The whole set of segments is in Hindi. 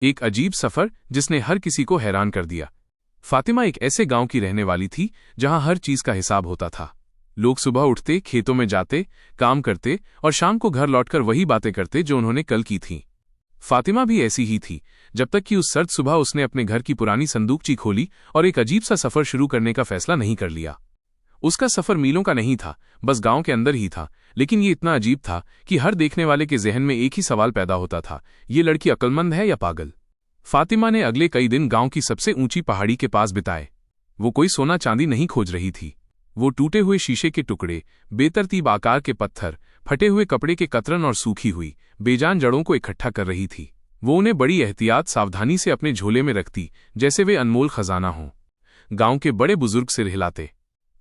एक अजीब सफर जिसने हर किसी को हैरान कर दिया। फातिमा एक ऐसे गांव की रहने वाली थी जहां हर चीज का हिसाब होता था। लोग सुबह उठते, खेतों में जाते, काम करते और शाम को घर लौटकर वही बातें करते जो उन्होंने कल की थीं। फातिमा भी ऐसी ही थी, जब तक कि उस सर्द सुबह उसने अपने घर की पुरानी संदूकची खोली और एक अजीब सा सफर शुरू करने का फैसला नहीं कर लिया। उसका सफर मीलों का नहीं था, बस गांव के अंदर ही था, लेकिन ये इतना अजीब था कि हर देखने वाले के जहन में एक ही सवाल पैदा होता था, ये लड़की अक्लमंद है या पागल। फातिमा ने अगले कई दिन गांव की सबसे ऊंची पहाड़ी के पास बिताए। वो कोई सोना चांदी नहीं खोज रही थी, वो टूटे हुए शीशे के टुकड़े, बेतरतीब आकार के पत्थर, फटे हुए कपड़े के कतरन और सूखी हुई बेजान जड़ों को इकट्ठा कर रही थी। वो उन्हें बड़ी एहतियात सावधानी से अपने झोले में रखती, जैसे वे अनमोल खजाना हों। गांव के बड़े बुजुर्ग सिर हिलाते।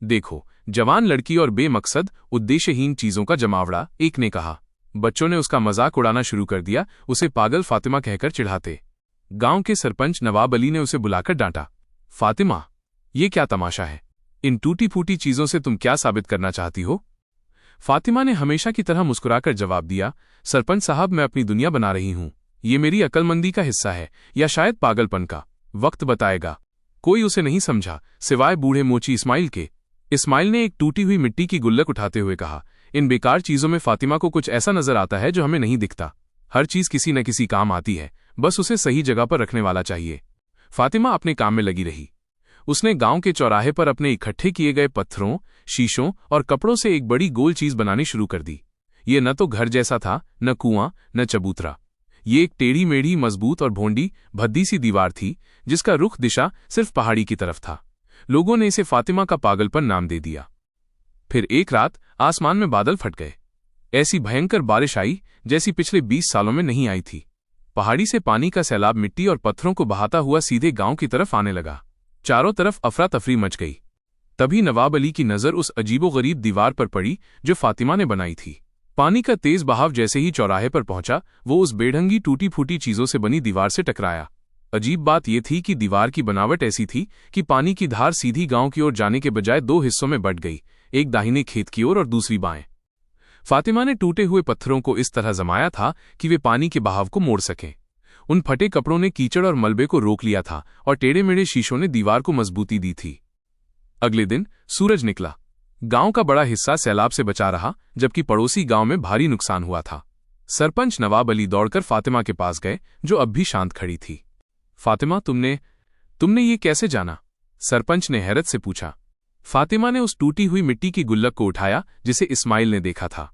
देखो, जवान लड़की और बेमकसद उद्देश्यहीन चीजों का जमावड़ा, एक ने कहा। बच्चों ने उसका मजाक उड़ाना शुरू कर दिया, उसे पागल फातिमा कहकर चिढ़ाते। गांव के सरपंच नवाब अली ने उसे बुलाकर डांटा। फातिमा, ये क्या तमाशा है? इन टूटी फूटी चीजों से तुम क्या साबित करना चाहती हो? फातिमा ने हमेशा की तरह मुस्कुराकर जवाब दिया, सरपंच साहब, मैं अपनी दुनिया बना रही हूं। ये मेरी अक्लमंदी का हिस्सा है या शायद पागलपन का, वक्त बताएगा। कोई उसे नहीं समझा सिवाय बूढ़े मोची इस्माइल के। इस्माइल ने एक टूटी हुई मिट्टी की गुल्लक उठाते हुए कहा, इन बेकार चीजों में फातिमा को कुछ ऐसा नजर आता है जो हमें नहीं दिखता। हर चीज किसी न किसी काम आती है, बस उसे सही जगह पर रखने वाला चाहिए। फातिमा अपने काम में लगी रही। उसने गांव के चौराहे पर अपने इकट्ठे किए गए पत्थरों, शीशों और कपड़ों से एक बड़ी गोल चीज बनानी शुरू कर दी। ये न तो घर जैसा था, न कुआं, न चबूतरा। ये एक टेढ़ी मेढ़ी, मजबूत और भोंडी भद्दी सी दीवार थी, जिसका रुख दिशा सिर्फ पहाड़ी की तरफ था। लोगों ने इसे फातिमा का पागलपन नाम दे दिया। फिर एक रात आसमान में बादल फट गए। ऐसी भयंकर बारिश आई जैसी पिछले 20 सालों में नहीं आई थी। पहाड़ी से पानी का सैलाब मिट्टी और पत्थरों को बहाता हुआ सीधे गांव की तरफ आने लगा। चारों तरफ अफरा तफरी मच गई। तभी नवाब अली की नजर उस अजीबोगरीब दीवार पर पड़ी जो फातिमा ने बनाई थी। पानी का तेज बहाव जैसे ही चौराहे पर पहुंचा, वो उस बेढंगी टूटी फूटी चीजों से बनी दीवार से टकराया। अजीब बात यह थी कि दीवार की बनावट ऐसी थी कि पानी की धार सीधी गांव की ओर जाने के बजाय दो हिस्सों में बंट गई, एक दाहिने खेत की ओर और दूसरी बाएं। फातिमा ने टूटे हुए पत्थरों को इस तरह जमाया था कि वे पानी के बहाव को मोड़ सकें। उन फटे कपड़ों ने कीचड़ और मलबे को रोक लिया था और टेढ़े मेढ़े शीशों ने दीवार को मजबूती दी थी। अगले दिन सूरज निकला। गांव का बड़ा हिस्सा सैलाब से बचा रहा, जबकि पड़ोसी गांव में भारी नुकसान हुआ था। सरपंच नवाब अली दौड़कर फातिमा के पास गए, जो अब भी शांत खड़ी थी। फातिमा, तुमने ये कैसे जाना? सरपंच ने हैरत से पूछा। फातिमा ने उस टूटी हुई मिट्टी की गुल्लक को उठाया जिसे इस्माइल ने देखा था।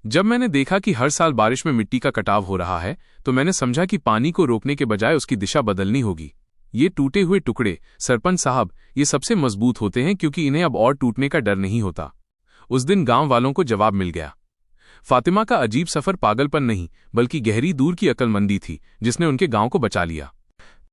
जब मैंने देखा कि हर साल बारिश में मिट्टी का कटाव हो रहा है, तो मैंने समझा कि पानी को रोकने के बजाय उसकी दिशा बदलनी होगी। ये टूटे हुए टुकड़े, सरपंच साहब, ये सबसे मजबूत होते हैं क्योंकि इन्हें अब और टूटने का डर नहीं होता। उस दिन गांव वालों को जवाब मिल गया। फातिमा का अजीब सफर पागलपन नहीं, बल्कि गहरी दूर की अक्लमंदी थी, जिसने उनके गांव को बचा लिया।